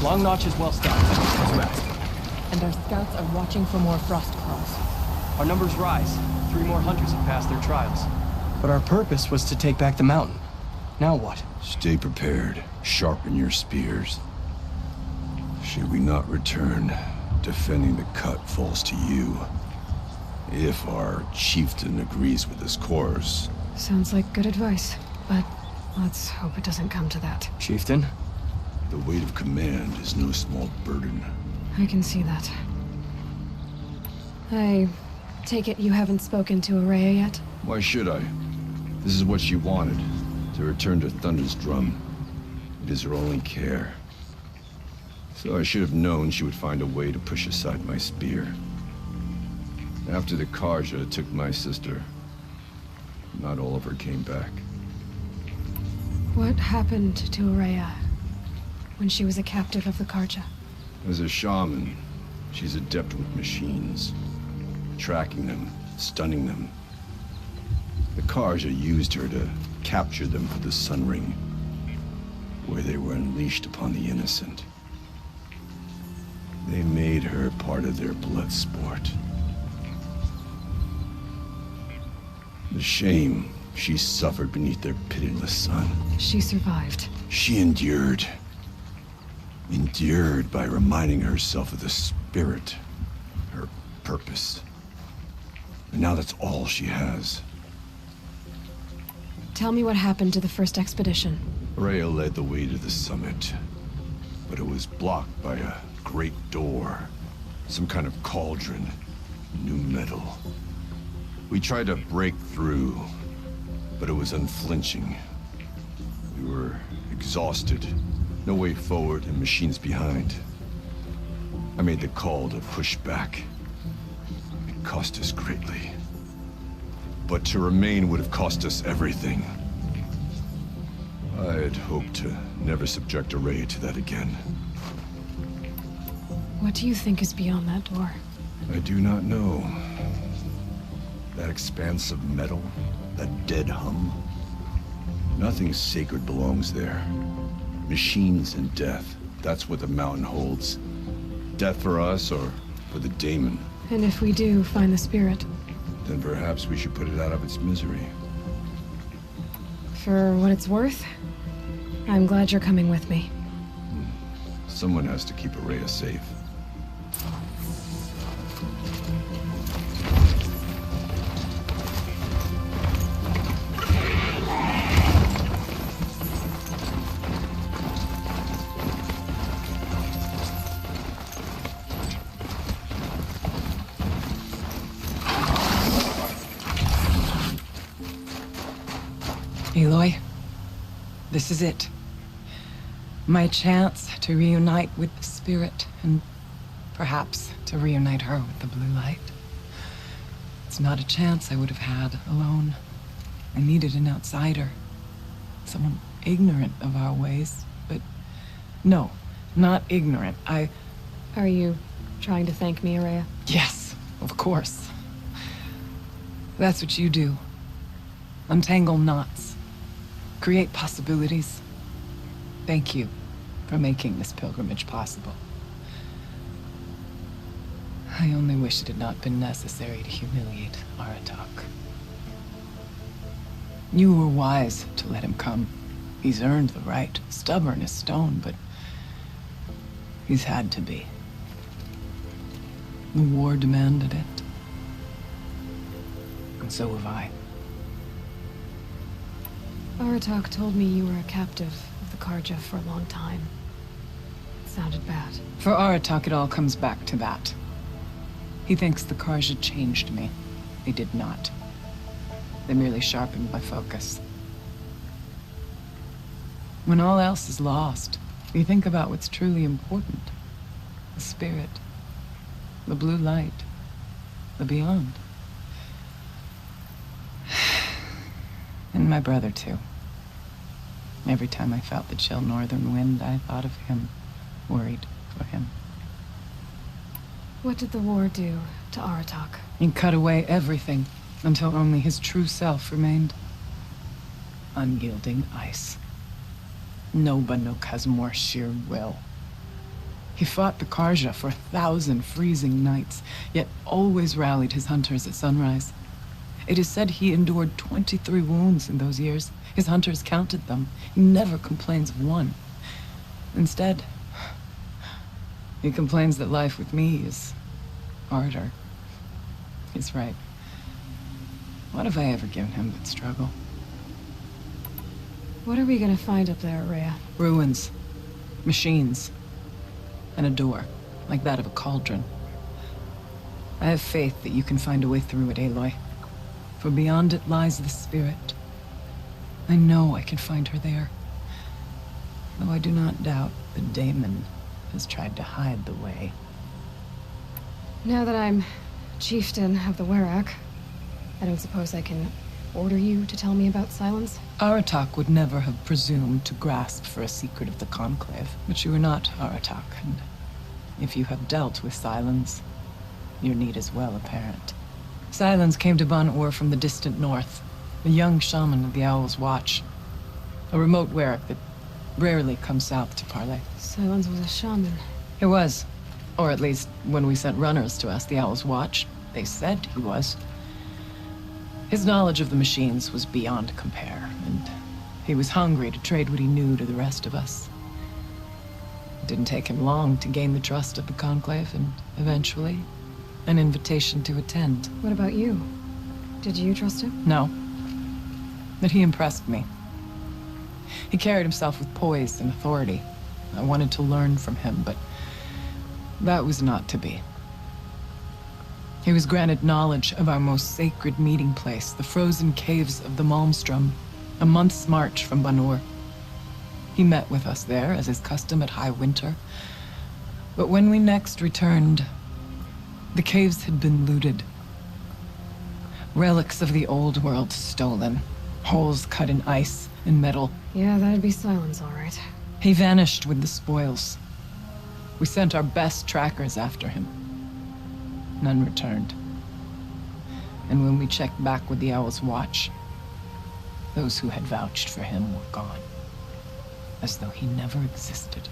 Long Notch is well stocked. Let's rest. And our scouts are watching for more frost claws. Our numbers rise. 3 more hunters have passed their trials. But our purpose was to take back the mountain. Now what? Stay prepared. Sharpen your spears. Should we not return, defending the cut falls to you. If our chieftain agrees with this course. Sounds like good advice, but let's hope it doesn't come to that. Chieftain? The weight of command is no small burden. I can see that. I take it you haven't spoken to Araya yet? Why should I? This is what she wanted, to return to Thunder's drum. It is her only care. So I should have known she would find a way to push aside my spear. After the Karja took my sister, not all of her came back. What happened to Araya when she was a captive of the Karja? As a shaman, she's adept with machines. Tracking them, stunning them. The Karja used her to capture them for the Sun Ring, where they were unleashed upon the innocent. They made her part of their blood sport. The shame she suffered beneath their pitiless sun. She survived. She endured. Endured by reminding herself of the spirit, her purpose. And now that's all she has. Tell me what happened to the first expedition. Rhea led the way to the summit, but it was blocked by a great door. Some kind of cauldron. New metal. We tried to break through, but it was unflinching. We were exhausted. No way forward and machines behind. I made the call to push back. It cost us greatly. But to remain would have cost us everything. I had hoped to never subject Araya to that again. What do you think is beyond that door? I do not know. That expanse of metal, that dead hum. Nothing sacred belongs there. Machines and death, that's what the mountain holds. Death for us or for the daemon. And if we do find the spirit? Then perhaps we should put it out of its misery. For what it's worth, I'm glad you're coming with me. Someone has to keep Araya safe. Aloy, this is it. My chance to reunite with the spirit, and perhaps to reunite her with the blue light. It's not a chance I would have had alone. I needed an outsider. Someone ignorant of our ways, but no, not ignorant. Are you trying to thank me, Araya? Yes, of course. That's what you do. Untangle knots. Create possibilities. Thank you for making this pilgrimage possible. I only wish it had not been necessary to humiliate Aratak. You were wise to let him come. He's earned the right. Stubborn as stone, but he's had to be. The war demanded it. And so have I. Aratak told me you were a captive of the Karja for a long time. It sounded bad. For Aratak, it all comes back to that. He thinks the Karja changed me. They did not. They merely sharpened my focus. When all else is lost, you think about what's truly important. The spirit. The blue light. The beyond. And my brother, too. Every time I felt the chill northern wind, I thought of him, worried for him. What did the war do to Aratak? He cut away everything, until only his true self remained. Unyielding ice. No Banuk has more sheer will. He fought the Karja for 1,000 freezing nights, yet always rallied his hunters at sunrise. It is said he endured 23 wounds in those years. His hunters counted them. He never complains of one. Instead, he complains that life with me is harder. He's right. What have I ever given him but struggle? What are we gonna find up there, Rhea? Ruins. Machines. And a door, like that of a cauldron. I have faith that you can find a way through it, Aloy. For beyond it lies the spirit. I know I can find her there. Though I do not doubt that Damon has tried to hide the way. Now that I'm chieftain of the Werak, I don't suppose I can order you to tell me about Silence? Aratak would never have presumed to grasp for a secret of the Conclave. But you are not Aratak, and if you have dealt with Silence, your need is well apparent. Silence came to Ban-Ur from the distant north, a young shaman of the Owl's Watch. A remote Werak that rarely comes south to parley. Silence was a shaman. He was. Or at least, when we sent runners to ask the Owl's Watch, they said he was. His knowledge of the machines was beyond compare, and he was hungry to trade what he knew to the rest of us. It didn't take him long to gain the trust of the Conclave, and eventually, an invitation to attend. What about you? Did you trust him? No. But he impressed me. He carried himself with poise and authority. I wanted to learn from him, but that was not to be. He was granted knowledge of our most sacred meeting place, the frozen caves of the Malmstrom, a month's march from Ban-Ur. He met with us there, as is custom at high winter. But when we next returned, the caves had been looted. Relics of the old world stolen. Holes cut in ice and metal. Yeah, that'd be Silence, all right. He vanished with the spoils. We sent our best trackers after him. None returned. And when we checked back with the Owl's Watch, those who had vouched for him were gone. As though he never existed.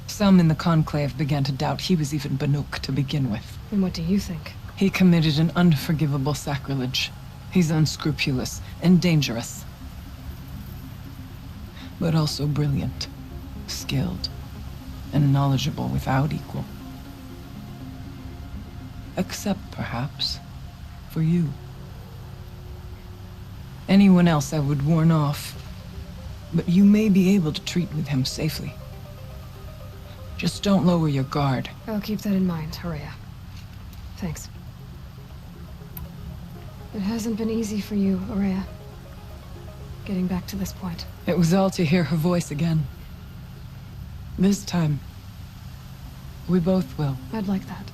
Some in the Conclave began to doubt he was even Banuk to begin with. And what do you think? He committed an unforgivable sacrilege. He's unscrupulous and dangerous. But also brilliant, skilled, and knowledgeable without equal. Except, perhaps, for you. Anyone else I would warn off, but you may be able to treat with him safely. Just don't lower your guard. I'll keep that in mind, Rhea. Thanks. It hasn't been easy for you, Rhea. Getting back to this point. It was all to hear her voice again. This time, we both will. I'd like that.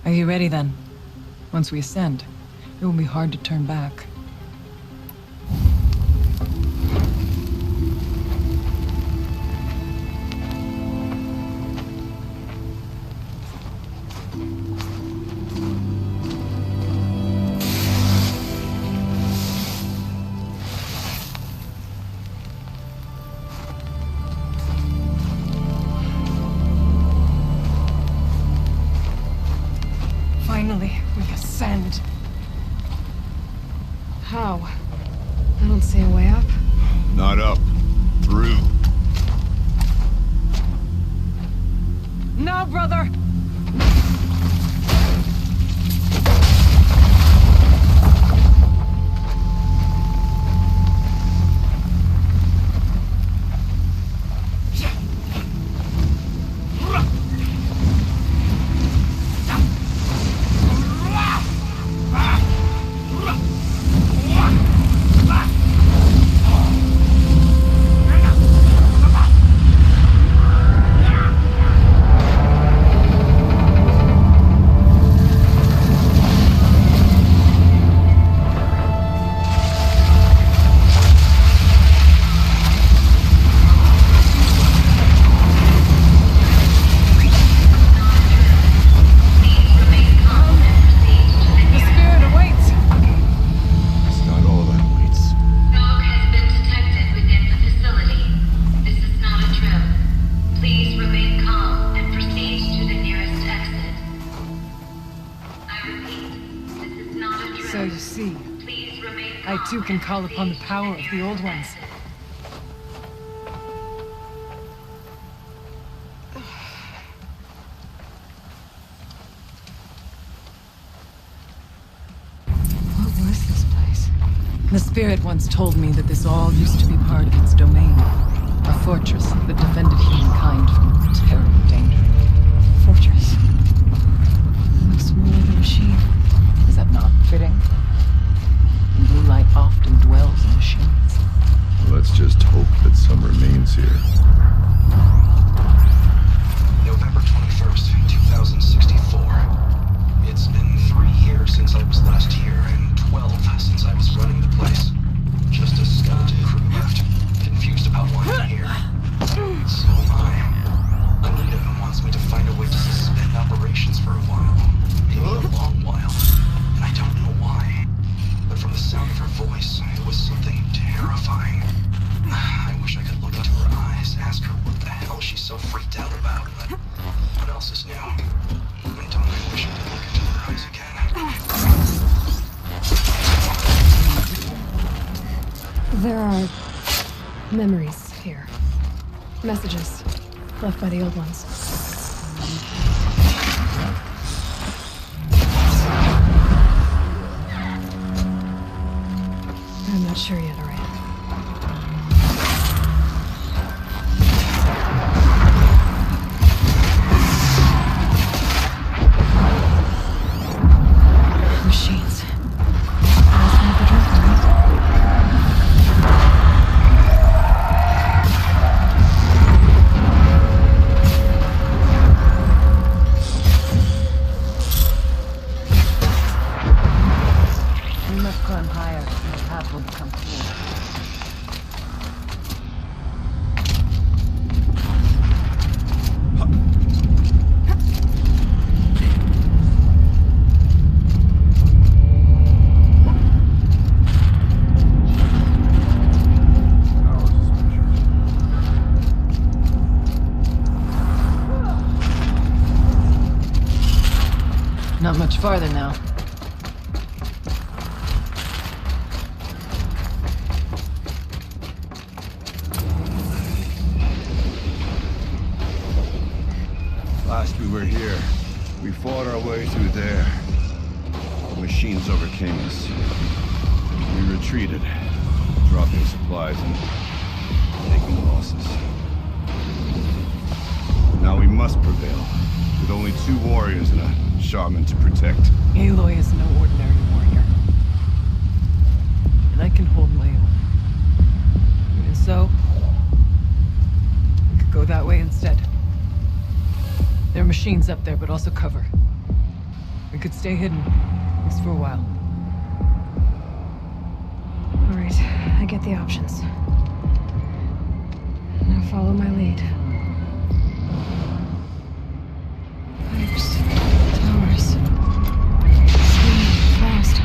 Are you ready then? Once we ascend, it will be hard to turn back. Finally, we ascend. too can call upon the power of the Old Ones. What was this place? The Spirit once told me that this all used to be part of its domain. A fortress that defended humankind from terrible danger. Fortress. Looks more like a machine. Is that not fitting? The blue light often dwells in machines. Let's just hope that some remains here. November 21st, 2064. It's been 3 years since I was last here, and 12 since I was running the place. Just a skeleton crew left, confused about why I'm here. So am I. Anita wants me to find a way to suspend operations for a while. Maybe a long while. And I don't know why. But from the sound of her voice, it was something terrifying. I wish I could look into her eyes, ask her what the hell she's so freaked out about, but what else is new? And don't I wish I could look into her eyes again. There are memories here. Messages left by the Old Ones. I'm not sure yet, alright. Machines. That's one of the drugs, right? We must climb higher, and the path will become clear. Not much farther now. Last we were here, we fought our way through there. The machines overcame us. We retreated, dropping supplies and taking losses. Now we must prevail, with only 2 warriors and a shaman to protect. Aloy is no ordinary warrior. And I can hold my own. And so, we could go that way instead. There are machines up there, but also cover. We could stay hidden, at least for a while. Alright, I get the options. Now follow my lead. Pipes, towers. Swing fast.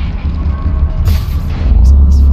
What's all this for?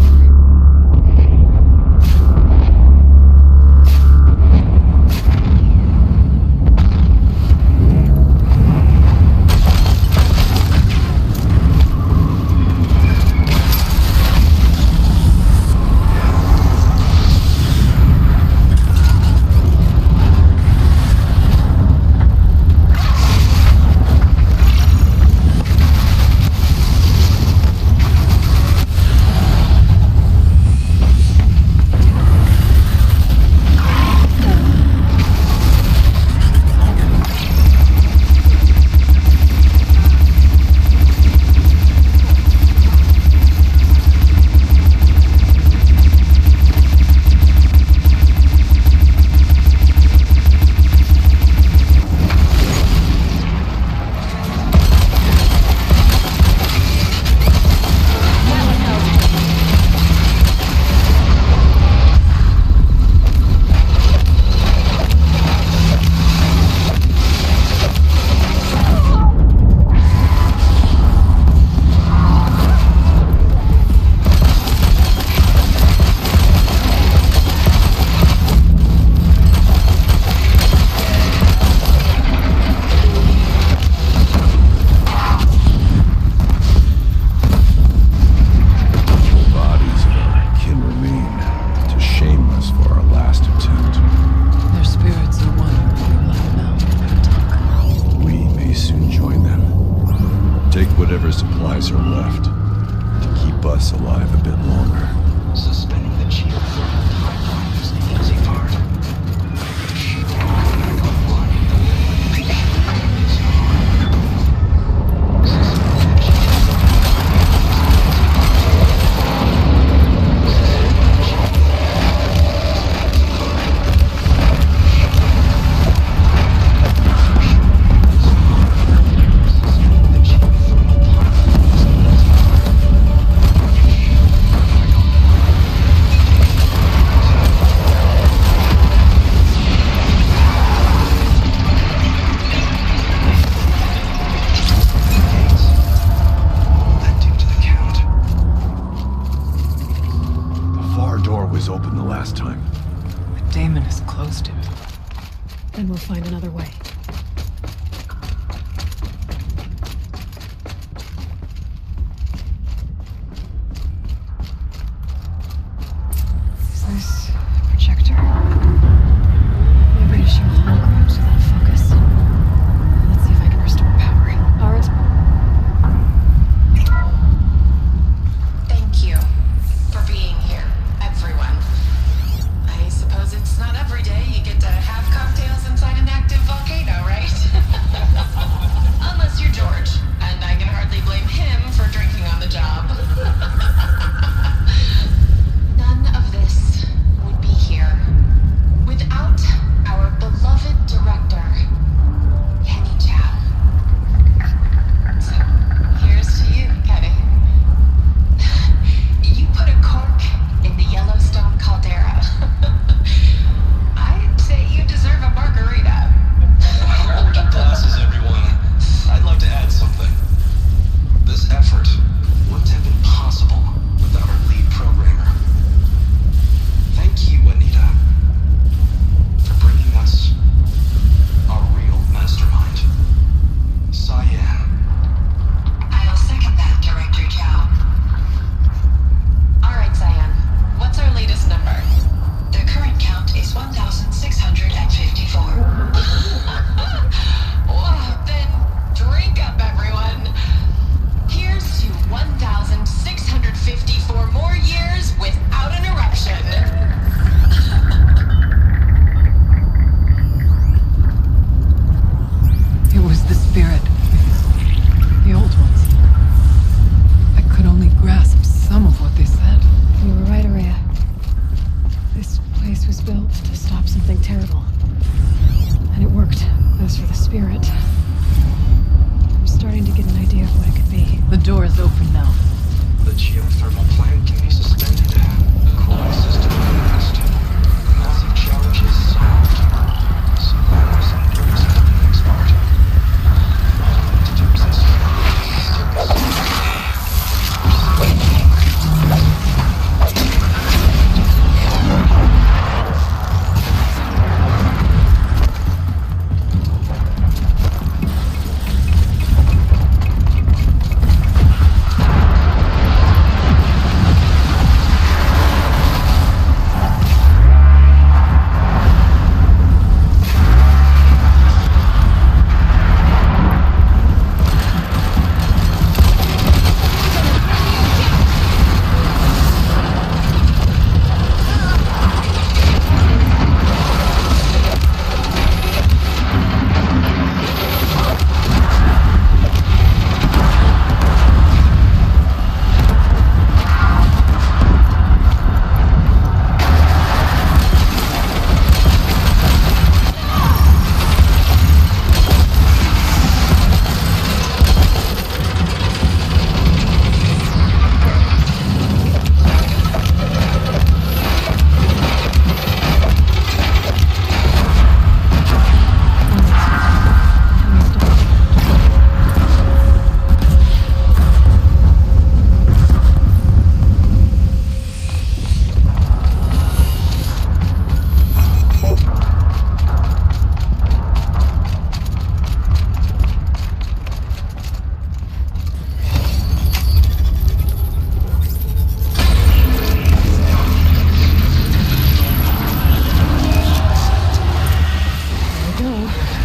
supplies are left to keep us alive a bit longer. Suspending the geothermal pipeline is the easy part. The ship will come back online, but making sure it is hard. Suspending the geothermal pipeline is the easy part. Suspending the open the last time. Damon has closed it. Then we'll find another way. Is this a projector? Maybe to show holograms without focus. Let's see if I can restore power. Alright. Thank you for being here, everyone. I suppose it's not every day you get to have cocktails inside an active volcano, right? Unless you're George, and I can hardly blame him for drinking on the job. None of this would be here without our beloved director, Kenny Chow. So, here's to you, Kenny. You put a cork in the Yellowstone caldera. I'd say you deserve a margarita. Hold your glasses, everyone. I'd like to add something. This effort wouldn't have been possible without our lead programmer. Thank you, Anita, for bringing us a real mastermind. Cyan. I'll second that, Director Chow. All right, Cyan. What's our latest number? The current count is 1,654. Well, then drink up, everyone. Here's to 1,654 more years without an eruption. It was the spirit. The old ones. I could only grasp some of what they said. You were right, Araya. This place was built to stop something terrible. And it worked. As for the spirit, I'm starting to get an idea of what it could be. The door is open now. The geothermal plant can be suspended. Cooling system fixed. Massive challenges solved. So that was some brings into the next part. All I need to do is this.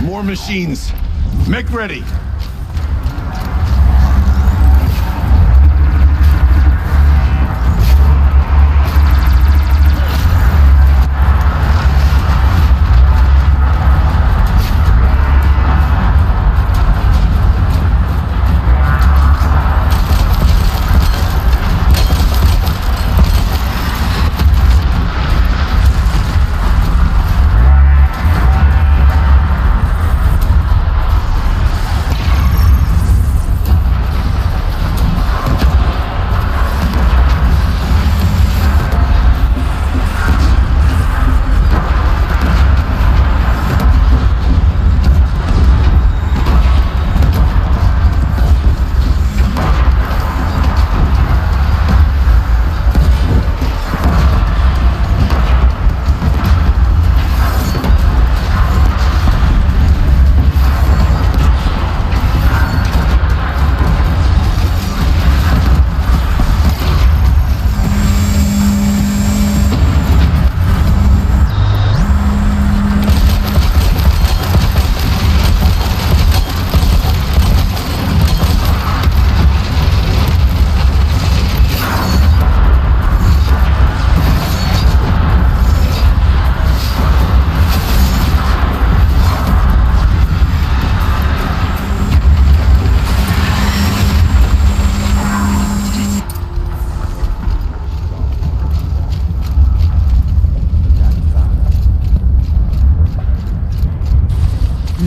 More machines. Make ready.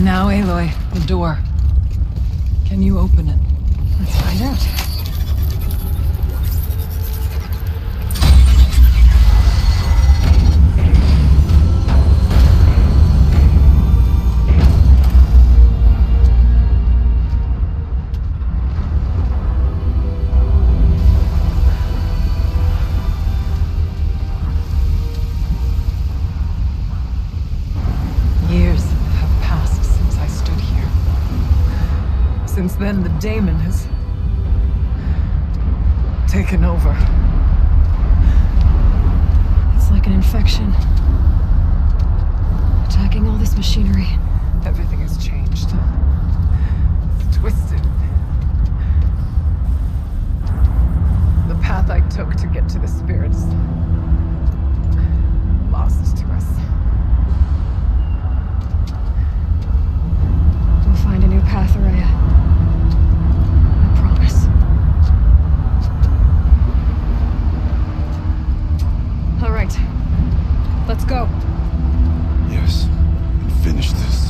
Now, Aloy, the door. Can you open it? Let's find out. Years have passed since I stood here. Since then, the daemon has taken over. It's like an infection. Attacking all this machinery. Everything has changed. Twisted. The path I took to get to the spirits lost to us. We'll find a new path, Araya. I promise. All right. Let's go. Yes, and finish this.